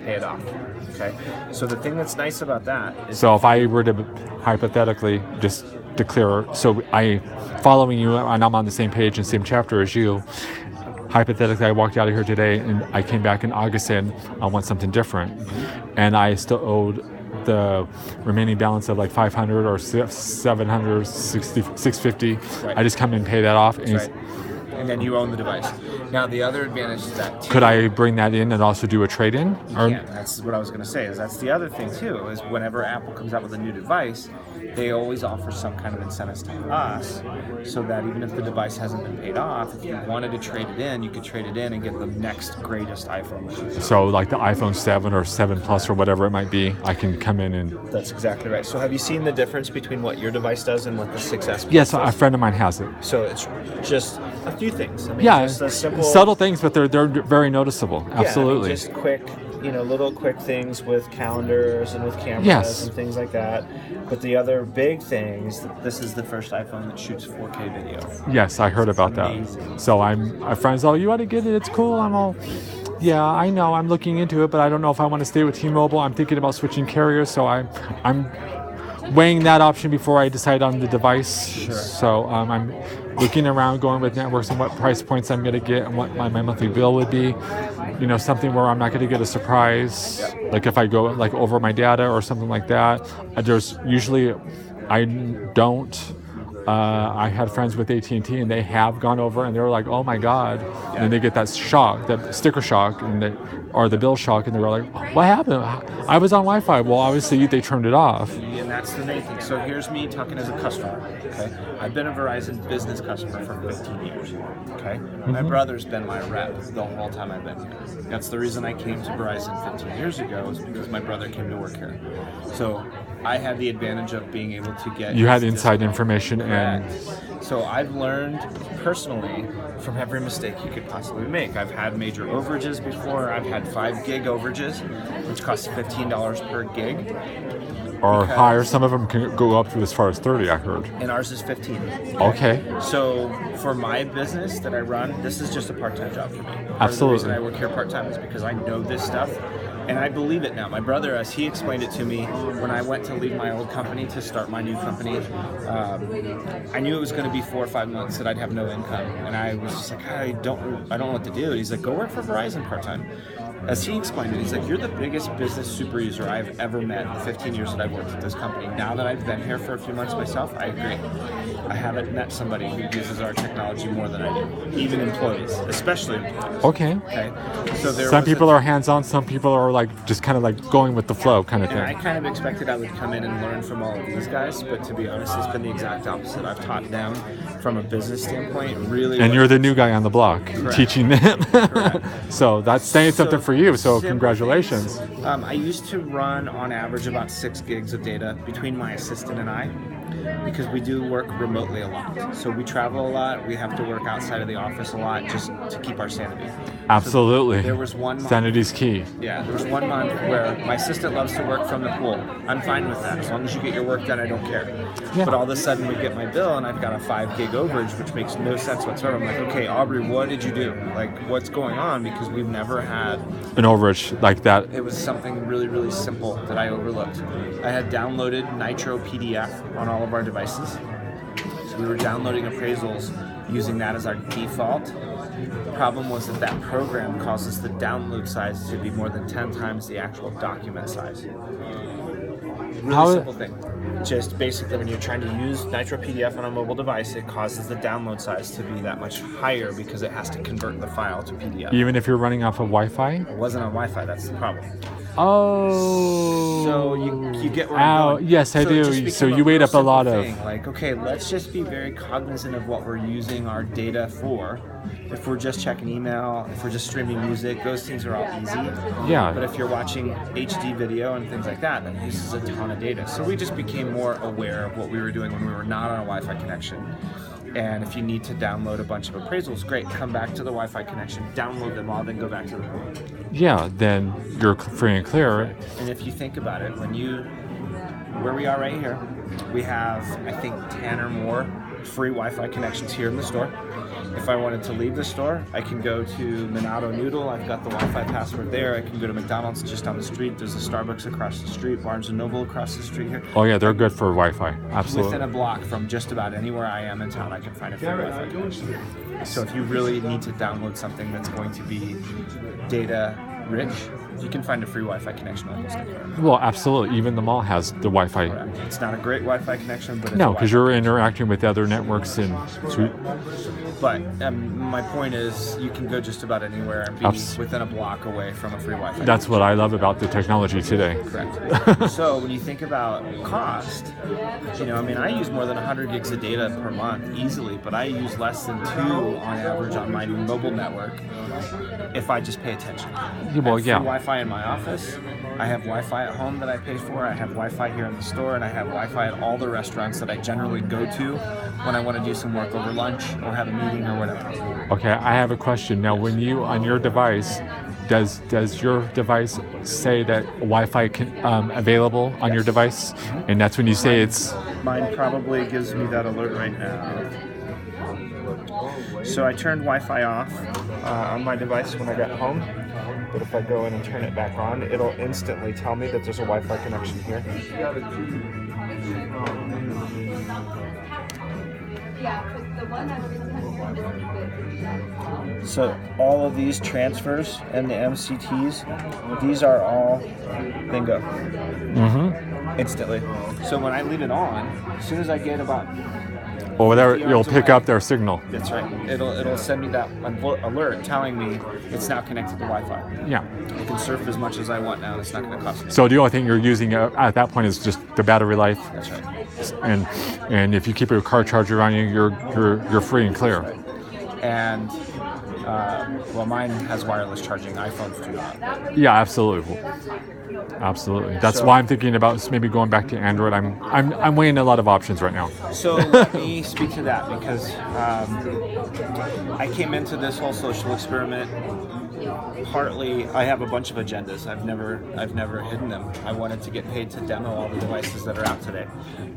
pay it off. Okay, so the thing that's nice about that is, So if I were to hypothetically just declare, so I following you and I'm on the same page and same chapter as you. Hypothetically, I walked out of here today and I came back in August saying I want something different, and I still owed the remaining balance of like 500 or 700, 650. Right. I just come and pay that off. And right. And then you own the device. Now, the other advantage is that too, could I bring that in and also do a trade-in? Yeah, that's what I was going to say. Is that's the other thing too. Is whenever Apple comes out with a new device, they always offer some kind of incentives to us, so that even if the device hasn't been paid off, if you wanted to trade it in, you could trade it in and get the next greatest iPhone. So like the iPhone 7 or 7 Plus or whatever it might be, I can come in and... That's exactly right. So have you seen the difference between what your device does and what the 6S Plus Yes, does? a friend of mine has it. So it's just a few things. I mean, Yeah, just a simple, subtle things, but they're very noticeable. Absolutely. Yeah, just quick, little quick things with calendars and with cameras Yes. and things like that. But the other big thing is that this is the first iPhone that shoots 4K video. Yes, I heard about amazing. that. So my friends, oh, you ought to get it. It's cool. I'm all, yeah, I know. I'm looking into it, but I don't know if I want to stay with T-Mobile. I'm thinking about switching carriers, so I'm weighing that option before I decide on the device. Sure. So I'm looking around, going with networks and what price points I'm going to get and what my monthly bill would be. Something where I'm not going to get a surprise. Yep. Like if I go like over my data or something like that. There's usually, I don't. I had friends with AT&T and they have gone over and they were like, oh my God. Yeah. And then they get that shock, that sticker shock or the bill shock, and they were like, what happened? I was on Wi-Fi. Well, obviously they turned it off. And that's the main thing. So here's me talking as a customer, okay? I've been a Verizon business customer for 15 years, okay? Mm-hmm. My brother's been my rep the whole time I've been here. That's the reason I came to Verizon 15 years ago, is because my brother came to work here. So I had the advantage of being able to get... You had inside information. And so I've learned personally from every mistake you could possibly make. I've had major overages before. I've had 5 gig overages, which costs $15 per gig. Or higher. Some of them can go up to as far as 30, I heard. And ours is 15. Okay. So for my business that I run, this is just a part-time job for me. Absolutely. The reason I work here part-time is because I know this stuff. And I believe it now. My brother, as he explained it to me, when I went to leave my old company to start my new company, I knew it was going to be 4 or 5 months that I'd have no income. And I was just like, I don't know what to do. And he's like, go work for Verizon part-time. As he explained it, he's like, you're the biggest business super user I've ever met in the 15 years that I've worked at this company. Now that I've been here for a few months myself, I agree. I haven't met somebody who uses our technology more than I do, even employees, especially employees. Okay. So some people are hands-on, some people are like just kind of like going with the flow kind of thing. And I kind of expected I would come in and learn from all of these guys, but to be honest, it's been the exact opposite. I've taught them from a business standpoint, really. And you're the new guy on the block, Correct. Teaching them. So that's saying something for you, so congratulations. I used to run on average about 6 gigs of data between my assistant and I, because we do work remotely a lot. So we travel a lot, we have to work outside of the office a lot just to keep our sanity. Absolutely. So there was one month, sanity's key. Yeah, there was 1 month where my assistant loves to work from the pool. I'm fine with that. As long as you get your work done, I don't care. Yeah. But all of a sudden we get my bill and I've got a 5 gig overage, which makes no sense whatsoever. I'm like, okay, Aubrey, what did you do? Like, what's going on? Because we've never had an overage like that. It was something really, really simple that I overlooked. I had downloaded Nitro PDF on all of our devices. So we were downloading appraisals using that as our default. The problem was that program causes the download size to be more than 10 times the actual document size. Really simple thing. Just basically when you're trying to use Nitro PDF on a mobile device, it causes the download size to be that much higher because it has to convert the file to PDF. Even if you're running off of Wi-Fi? It wasn't on Wi-Fi, that's the problem. Oh. So you get where I'm going. Yes, I do. So you weighed up a lot of... Like, okay, let's just be very cognizant of what we're using our data for. If we're just checking email, if we're just streaming music, those things are all easy. Yeah. But if you're watching HD video and things like that, then it uses a ton of data. So we just became more aware of what we were doing when we were not on a Wi-Fi connection. And if you need to download a bunch of appraisals, great, come back to the Wi-Fi connection, download them all, then go back to the pool. Yeah, then you're free and clear. And if you think about it, where we are right here, we have, I think, 10 or more free Wi-Fi connections here in the store. If I wanted to leave the store, I can go to Minato Noodle. I've got the Wi-Fi password there. I can go to McDonald's just down the street. There's a Starbucks across the street, Barnes & Noble across the street here. Oh yeah, they're good for Wi-Fi. Absolutely. Within a block from just about anywhere I am in town, I can find a free Wi-Fi connection. So if you really need to download something that's going to be data rich, you can find a free Wi-Fi connection almost anywhere. Well, absolutely. Even the mall has the Wi-Fi. Correct. It's not a great Wi-Fi connection, but it's No, because you're interacting with other networks and. But my point is, you can go just about anywhere and be within a block away from a free Wi-Fi. That's what I love about the technology today. Correct. So when you think about cost, I use more than 100 gigs of data per month easily, but I use less than 2 on average on my mobile network if I just pay attention. Well, I have free Wi-Fi in my office. I have Wi-Fi at home that I pay for. I have Wi-Fi here in the store, and I have Wi-Fi at all the restaurants that I generally go to when I want to do some work over lunch or have a meeting or whatever. Okay, I have a question. Now, when you on your device, does your device say that Wi-Fi can available on your device? And that's when you say it's. Mine probably gives me that alert right now. So I turned Wi-Fi off on my device when I got home. But if I go in and turn it back on, it'll instantly tell me that there's a Wi-Fi connection here. So all of these transfers and the MCTs, these are all bingo. Instantly. So when I leave it on, as soon as I get about or whatever, you'll pick up their signal. That's right. It'll send me that alert telling me it's now connected to Wi-Fi. Yeah. I can surf as much as I want now. It's not going to cost me. So the only thing you're using at that point is just the battery life. That's right. And if you keep your car charger on you, you're free and clear. That's right. And mine has wireless charging. iPhones do not. Yeah, absolutely. Absolutely. That's why I'm thinking about maybe going back to Android. I'm weighing a lot of options right now. So let me speak to that because I came into this whole social experiment. Partly, I have a bunch of agendas. I've never hidden them. I wanted to get paid to demo all the devices that are out today,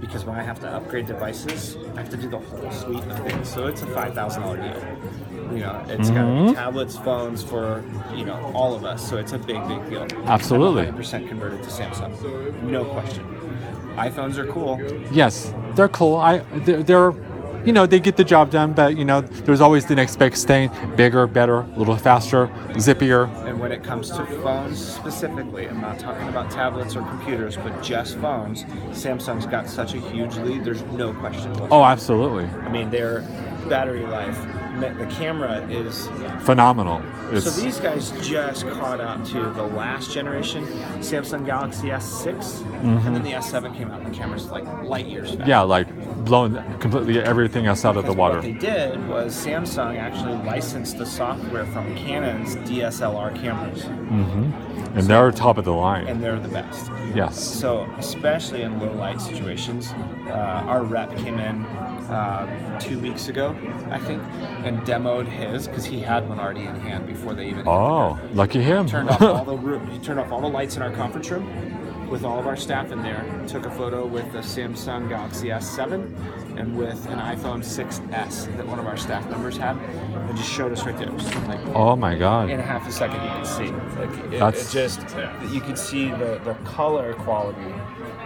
because when I have to upgrade devices, I have to do the whole suite of things. So it's a $5,000 deal. It's got tablets, phones for all of us. So it's a big deal. Absolutely. I'm 100% converted to Samsung, no question. iPhones are cool. Yes, they're cool. They're they get the job done, but there's always the next big thing, bigger, better, a little faster, zippier. And when it comes to phones specifically, I'm not talking about tablets or computers, but just phones, Samsung's got such a huge lead, there's no question. Oh, absolutely. I mean, their battery life, the camera is phenomenal. So these guys just caught up to the last generation Samsung Galaxy S6, and then the S7 came out, and the camera's like light years faster. Yeah, like blowing completely everything else out of the water. What they did was Samsung actually licensed the software from Canon's DSLR cameras. And they're top of the line. And they're the best. Yes. So especially in low light situations, our rep came in 2 weeks ago, I think, and demoed his because he had one already in hand before they even. Oh, lucky him! He turned off all the lights in our conference room with all of our staff in there. Took a photo with the Samsung Galaxy S7 and with an iPhone 6S that one of our staff members had, and just showed us right there. Like, oh my God! In a half a second, you can see. You can see the color quality,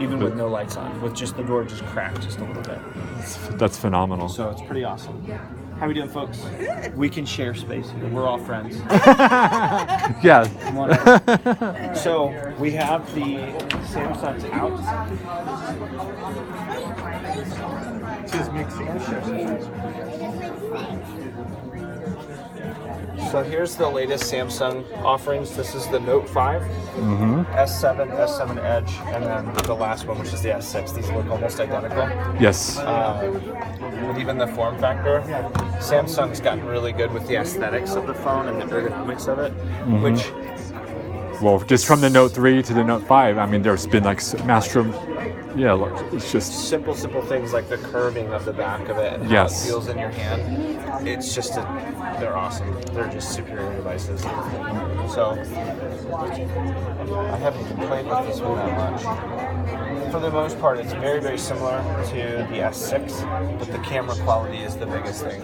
even with no lights on, with just the door just cracked just a little bit. That's phenomenal. So it's pretty awesome. How we doing, folks? We can share space here. We're all friends. Yeah. Come on in. So we have the Samsung's out. Just mixing. So here's the latest Samsung offerings. This is the Note 5, S7, S7 Edge, and then the last one, which is the S6. These look almost identical. Yes. With even the form factor, Samsung's gotten really good with the aesthetics of the phone and the ergonomics of it, which... Well, just from the Note 3 to the Note 5, I mean, there's been like master... Yeah, look, it's just... Simple things like the curving of the back of it and how it feels in your hand. It's just, they're awesome. They're just superior devices. So, I haven't complained with this one that much. For the most part, it's very, very similar to the S6, but the camera quality is the biggest thing.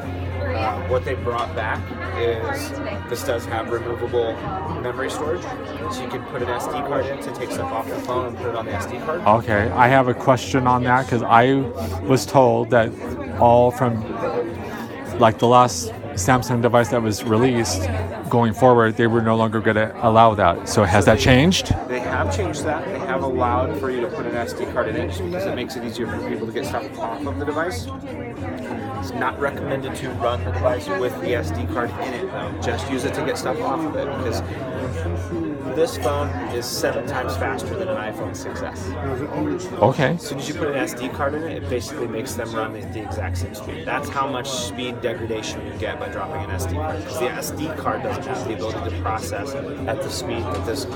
What they brought back is this does have removable memory storage, so you can put an SD card in to take stuff off the phone and put it on the SD card. Okay, I have a question on that because I was told that all from like the last Samsung device that was released going forward, they were no longer going to allow that. So has that changed? They have changed that. They have allowed for you to put an SD card in it just because it makes it easier for people to get stuff off of the device. It's not recommended to run the device with the SD card in it though. Just use it to get stuff off of it because this phone is 7 times faster than an iPhone 6S. Okay. As soon as you put an SD card in it, it basically makes them run the exact same speed. That's how much speed degradation you get by dropping an SD card. Because the SD card doesn't have the ability to process at the speed that this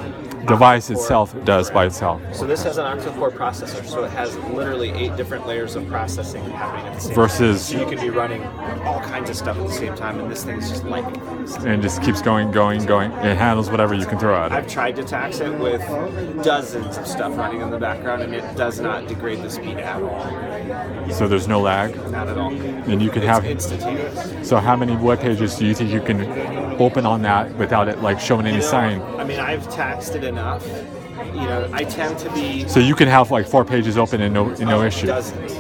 Device itself does by itself. So this has an octa-core processor, so it has literally 8 different layers of processing happening at the same Versus time. So you can be running all kinds of stuff at the same time, and this thing is just lightning fast. and just keeps going. It handles whatever you can throw at it. I've tried to tax it with dozens of stuff running in the background, and it does not degrade the speed at all. So there's no lag. Not at all. And you can It's have instantaneous. So how many web pages do you think you can open on that without it like showing any sign? I mean, I've taxed it enough. You know, I tend to be. So you can have like 4 pages open and no issue. Doesn't.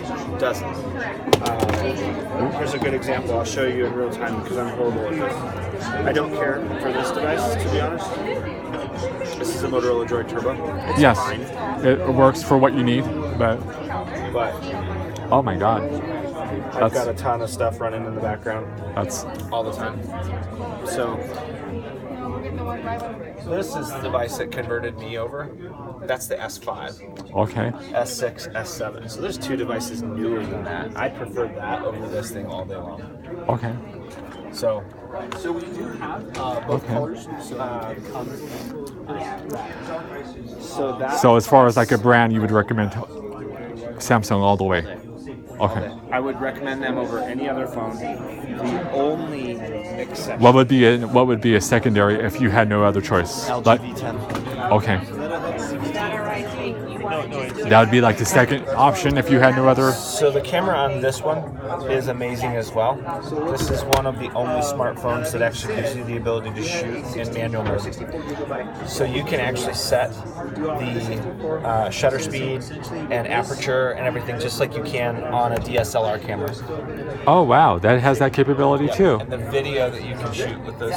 Here's a good example. I'll show you in real time because I'm horrible at this. I don't care for this device, to be honest. This is a Motorola Droid Turbo. It's Yes, fine, it works for what you need, but but oh my god, I've got a ton of stuff running in the background that's all the time. So this is the device that converted me over. That's the S5. okay. S6, S7. So there's 2 devices newer than that. I prefer that over this thing all day long. Okay. So we do have both colors. So as far as like a brand, you would recommend Samsung all the way. Okay. I would recommend them over any other phone. The only exception. What would be a secondary if you had no other choice? LG Like, V10. okay. That would be like the second option if you had no other. So the camera on this one is amazing as well. This is one of the only smartphones that actually gives you the ability to shoot in manual mode. So you can actually set the shutter speed and aperture and everything just like you can on a DSLR camera. Oh wow, that has that capability too. And the video that you can shoot with this